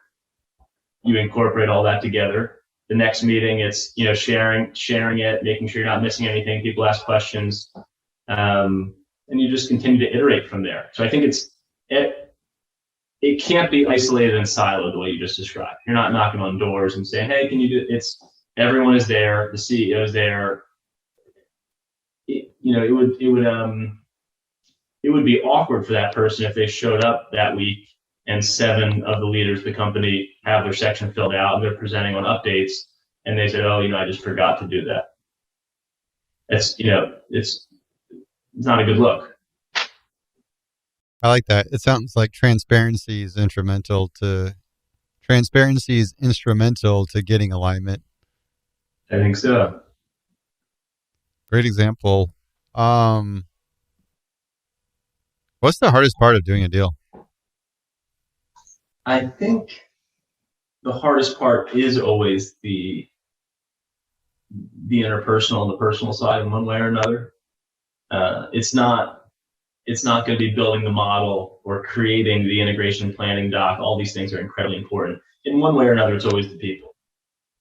Speaker 2: You incorporate all that together. The next meeting, it's, sharing it, making sure you're not missing anything. People ask questions. And you just continue to iterate from there. So I think it can't be isolated and siloed the way you just described. You're not knocking on doors and saying, hey, can you do it? Everyone is there. The CEO is there. It would be awkward for that person if they showed up that week and 7 of the leaders of the company have their section filled out and they're presenting on updates and they said, oh, I just forgot to do that. It's not a good look.
Speaker 1: I like that. It sounds like transparency is instrumental to transparency is instrumental to getting alignment.
Speaker 2: I think so.
Speaker 1: Great example. Um, what's the hardest part of doing a deal?
Speaker 2: I think the hardest part is always the interpersonal and the personal side in one way or another. It's not going to be building the model or creating the integration planning doc. All these things are incredibly important. In one way or another, it's always the people.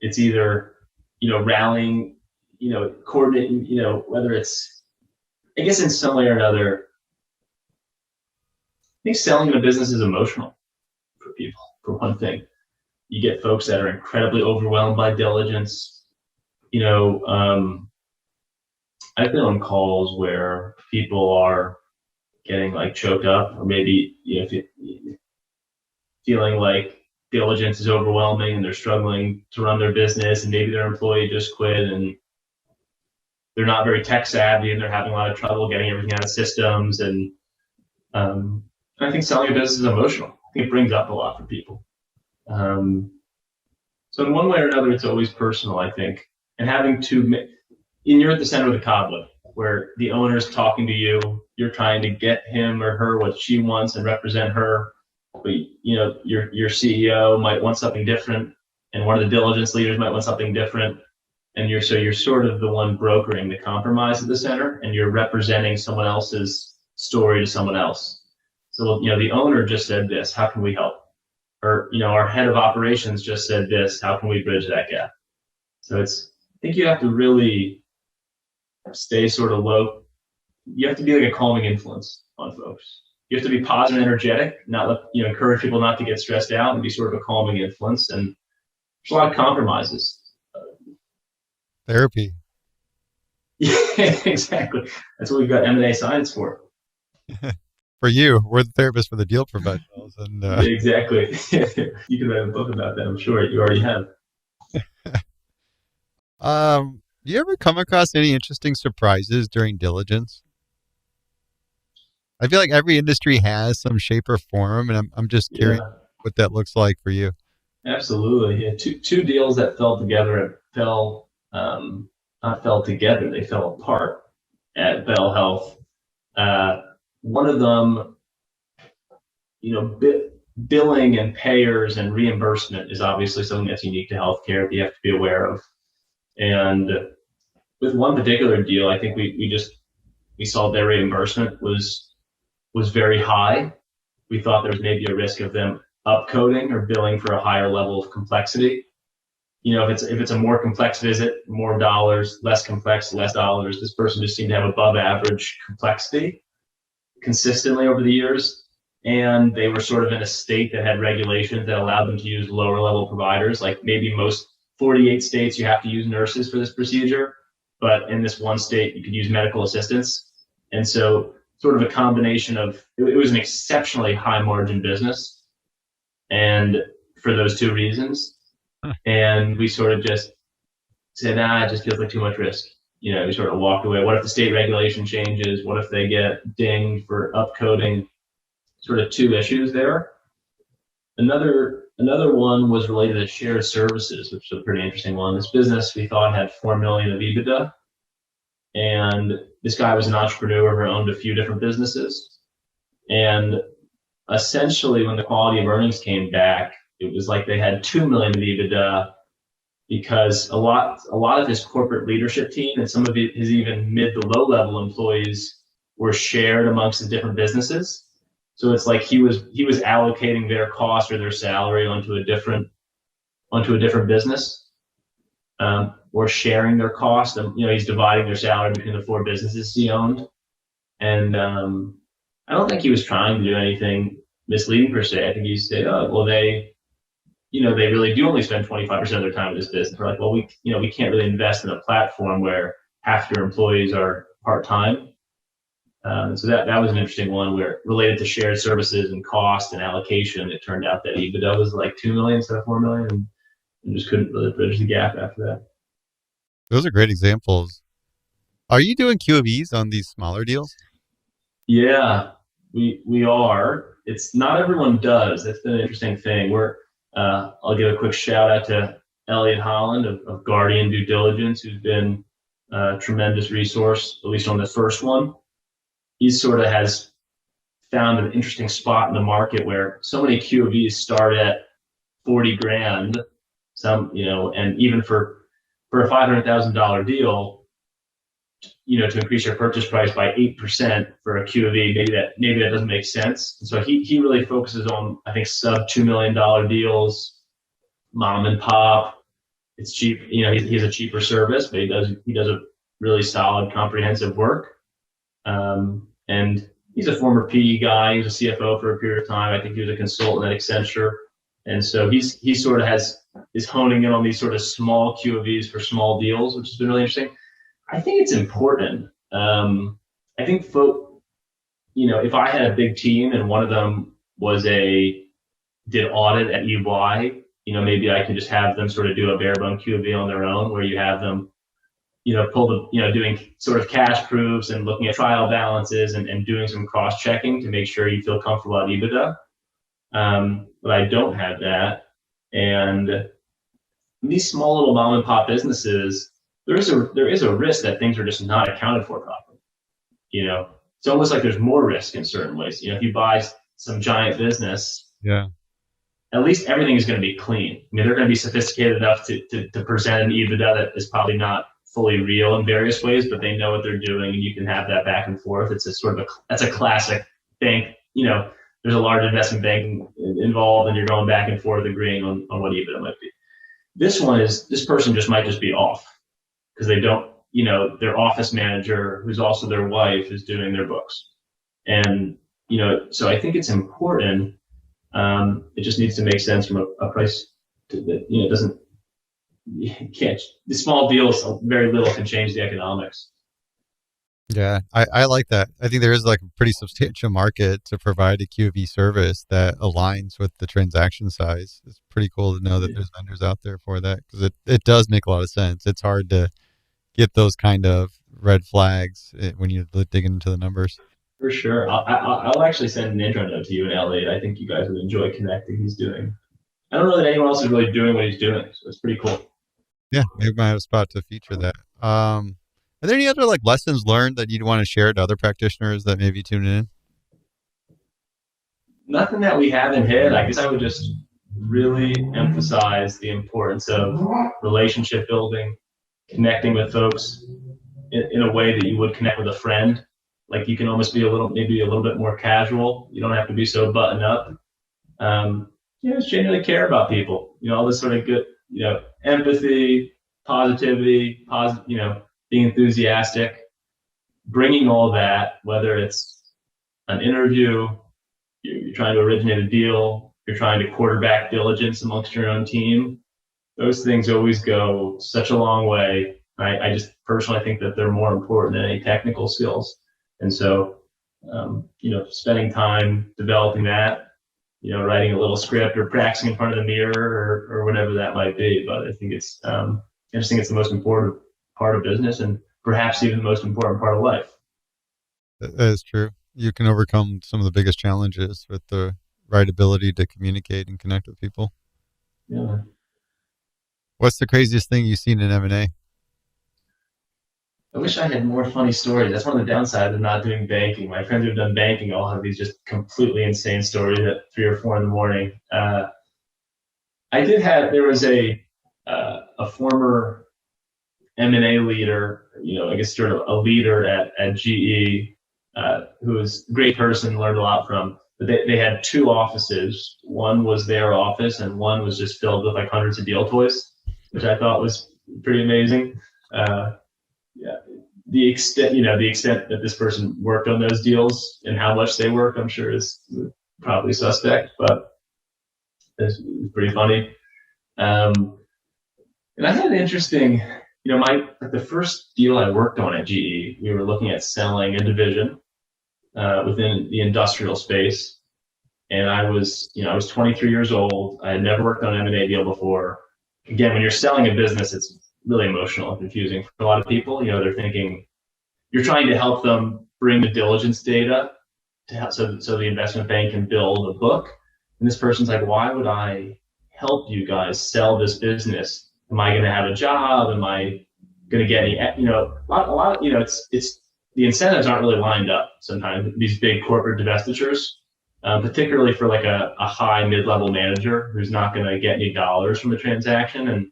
Speaker 2: It's either, rallying, coordinating, whether it's, I guess in some way or another, I think selling in a business is emotional for people, for one thing. You get folks that are incredibly overwhelmed by diligence. I've been on calls where people are getting like choked up, or maybe feeling like diligence is overwhelming and they're struggling to run their business, and maybe their employee just quit and they're not very tech savvy and they're having a lot of trouble getting everything out of systems. And I think selling a business is emotional. I think it brings up a lot for people. So in one way or another, it's always personal, I think. And you're at the center of the cobweb, where the owner's talking to you, you're trying to get him or her what she wants and represent her. But your CEO might want something different, and one of the diligence leaders might want something different. And you're sort of the one brokering the compromise at the center, and you're representing someone else's story to someone else. So, the owner just said this, how can we help? Or, our head of operations just said this, how can we bridge that gap? So I think you have to really stay sort of low. You have to be like a calming influence on folks. You have to be positive and energetic, encourage people not to get stressed out, and be sort of a calming influence. And there's a lot of compromises.
Speaker 1: Therapy.
Speaker 2: Yeah, exactly. That's what we've got M&A Science for.
Speaker 1: For you, we're the therapists for the deal professionals. And
Speaker 2: exactly. You can write a book about that, I'm sure. You already have.
Speaker 1: You ever come across any interesting surprises during diligence? I feel like every industry has some shape or form, and I'm just curious what that looks like for you.
Speaker 2: Absolutely. Yeah. Two deals that fell together not fell together, they fell apart at Bell Health. One of them, billing and payers and reimbursement is obviously something that's unique to healthcare that you have to be aware of. And with one particular deal, I think we saw their reimbursement was very high. We thought there was maybe a risk of them upcoding or billing for a higher level of complexity. If it's a more complex visit, more dollars; less complex, less dollars. This person just seemed to have above average complexity consistently over the years. And they were sort of in a state that had regulations that allowed them to use lower level providers. Like maybe most 48 states, you have to use nurses for this procedure, but in this one state, you could use medical assistants. And so sort of a combination of, it was an exceptionally high margin business. And for those two reasons, and we sort of just said, it just feels like too much risk. We sort of walked away. What if the state regulation changes? What if they get dinged for upcoding? Sort of two issues there. Another one was related to shared services, which is a pretty interesting one. This business we thought had $4 million of EBITDA, and this guy was an entrepreneur who owned a few different businesses. And essentially, when the quality of earnings came back, it was like they had $2 million of EBITDA, because a lot of his corporate leadership team and some of his even mid to low level employees were shared amongst the different businesses. So it's like he was allocating their cost or their salary onto a different business, or sharing their cost. And he's dividing their salary between the four businesses he owned. And I don't think he was trying to do anything misleading per se. I think he said, they really do only spend 25% of their time in this business. We're like, well, we can't really invest in a platform where half your employees are part time. So that was an interesting one, where related to shared services and cost and allocation, it turned out that EBITDA was like 2 million instead of 4 million, and just couldn't really bridge the gap after that.
Speaker 1: Those are great examples. Are you doing QofEs on these smaller deals?
Speaker 2: Yeah, we are. It's not everyone does. That's been an interesting thing. I'll give a quick shout out to Elliot Holland of Guardian Due Diligence, who's been a tremendous resource, at least on the first one. He sort of has found an interesting spot in the market where so many QOVs start at 40 grand, and even for a $500,000 deal, to increase your purchase price by 8% for a QOV, maybe that doesn't make sense. And so he really focuses on, I think, sub $2 million deals, mom and pop. It's cheap. He has a cheaper service, but he does a really solid, comprehensive work. And he's a former PE guy. He was a CFO for a period of time. I think he was a consultant at Accenture. And so he sort of is honing in on these sort of small QOVs for small deals, which has been really interesting. I think it's important. I think if I had a big team and one of them did audit at EY, maybe I can just have them sort of do a bare bone QOV on their own, where you have them, doing sort of cash proofs and looking at trial balances and doing some cross checking to make sure you feel comfortable at EBITDA. But I don't have that. And these small little mom and pop businesses, there is a risk that things are just not accounted for properly. It's almost like there's more risk in certain ways. If you buy some giant business, at least everything is going to be clean. I mean, they're going to be sophisticated enough to present an EBITDA that is probably not fully real in various ways, but they know what they're doing, and you can have that back and forth. It's that's a classic bank. There's a large investment bank involved, and you're going back and forth agreeing on what EBITDA might be. This person might just be off because they don't, their office manager, who's also their wife, is doing their books. And, so I think it's important. It just needs to make sense from a price that, the small deals, very little can change the economics.
Speaker 1: Yeah, I like that. I think there is like a pretty substantial market to provide a QOV service that aligns with the transaction size. It's pretty cool to know that there's vendors out there for that, because it does make a lot of sense. It's hard to get those kind of red flags when you dig into the numbers.
Speaker 2: For sure. I'll actually send an intro note to you and Elliot. I think you guys would enjoy connecting. I don't know that anyone else is really doing what he's doing, so it's pretty cool.
Speaker 1: Yeah, maybe we might have a spot to feature that. Are there any other lessons learned that you'd want to share to other practitioners that maybe tune in?
Speaker 2: Nothing that we haven't hit. I guess I would just really emphasize the importance of relationship building, connecting with folks in a way that you would connect with a friend. Like, you can almost be maybe a little bit more casual. You don't have to be so buttoned up. Just genuinely care about people. All this sort of good, empathy, positivity, being enthusiastic, bringing all that, whether it's an interview, you're trying to originate a deal, you're trying to quarterback diligence amongst your own team. Those things always go such a long way. I just personally think that they're more important than any technical skills. And so, spending time developing that, writing a little script or practicing in front of the mirror or whatever that might be. But I think it's the most important part of business, and perhaps even the most important part of life.
Speaker 1: That is true. You can overcome some of the biggest challenges with the right ability to communicate and connect with people.
Speaker 2: Yeah.
Speaker 1: What's the craziest thing you've seen in M&A?
Speaker 2: I wish I had more funny stories. That's one of the downsides of not doing banking. My friends who've done banking all have these just completely insane stories at 3 or 4 in the morning. There was a former M&A leader, I guess sort of a leader at GE, who was a great person, learned a lot from. But they had 2 offices. One was their office, and one was just filled with hundreds of deal toys, which I thought was pretty amazing. The extent that this person worked on those deals and how much they work, I'm sure is probably suspect, but it's pretty funny. And I had an interesting, the first deal I worked on at GE, we were looking at selling a division within the industrial space. And I was 23 years old. I had never worked on an M&A deal before. Again, when you're selling a business, it's really emotional and confusing for a lot of people. They're thinking you're trying to help them bring the diligence data so the investment bank can build a book. And this person's like, why would I help you guys sell this business? Am I going to have a job? Am I going to get any, a lot of, it's, the incentives aren't really lined up sometimes, these big corporate divestitures, particularly for like a high mid-level manager who's not going to get any dollars from a transaction. And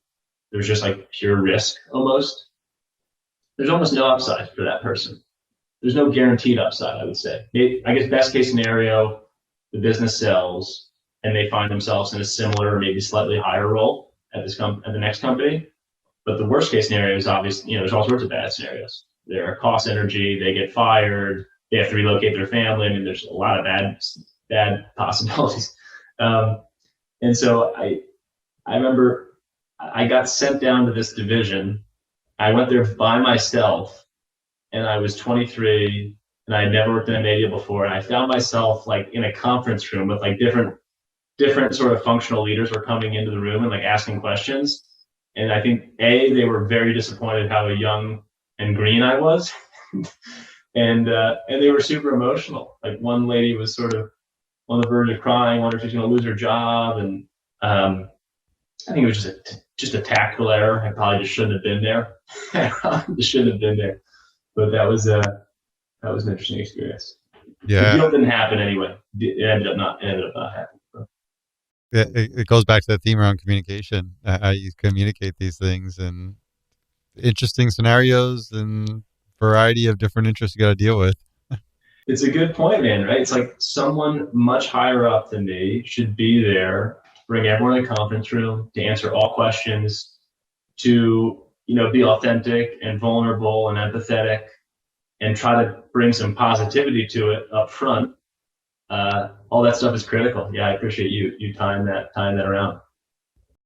Speaker 2: there's just like pure risk almost. There's almost no upside for that person. There's no guaranteed upside, I would say. I guess best case scenario, the business sells and they find themselves in a similar or maybe slightly higher role at at the next company. But the worst case scenario is obviously, there's all sorts of bad scenarios. There are cost energy, they get fired, they have to relocate their family. I mean, there's a lot of bad possibilities. And so I remember I got sent down to this division. I went there by myself, and I was 23, and I had never worked in a media before. And I found myself like in a conference room with like different sort of functional leaders were coming into the room and like asking questions. And I think they were very disappointed how young and green I was, and they were super emotional. Like one lady was sort of on the verge of crying, wondering if she's going to lose her job, and I think it was just a tactical error. I probably just shouldn't have been there. Just shouldn't have been there. But that was an interesting experience.
Speaker 1: Yeah,
Speaker 2: the deal didn't happen anyway. It ended up not happening.
Speaker 1: it goes back to that theme around communication, how you communicate these things, and interesting scenarios and variety of different interests you got to deal with.
Speaker 2: It's a good point, man, right? It's like someone much higher up than me should be there, bring everyone in the conference room to answer all questions, to, be authentic and vulnerable and empathetic, and try to bring some positivity to it up front. All that stuff is critical. Yeah, I appreciate you tying that around.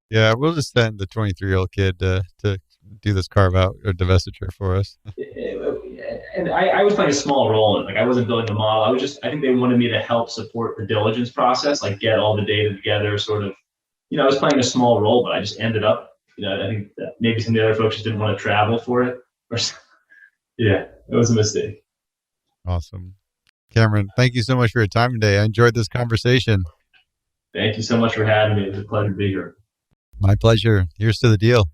Speaker 1: Yeah, we'll just send the 23-year-old kid to do this carve out or divestiture for us.
Speaker 2: And I was playing a small role in it. Like I wasn't building the model. I think they wanted me to help support the diligence process, like get all the data together, sort of, I was playing a small role, but I just ended up, I think that maybe some of the other folks just didn't want to travel for it. Yeah, it was a mistake.
Speaker 1: Awesome. Cameron, thank you so much for your time today. I enjoyed this conversation.
Speaker 2: Thank you so much for having me. It was a pleasure to be here.
Speaker 1: My pleasure. Here's to the deal.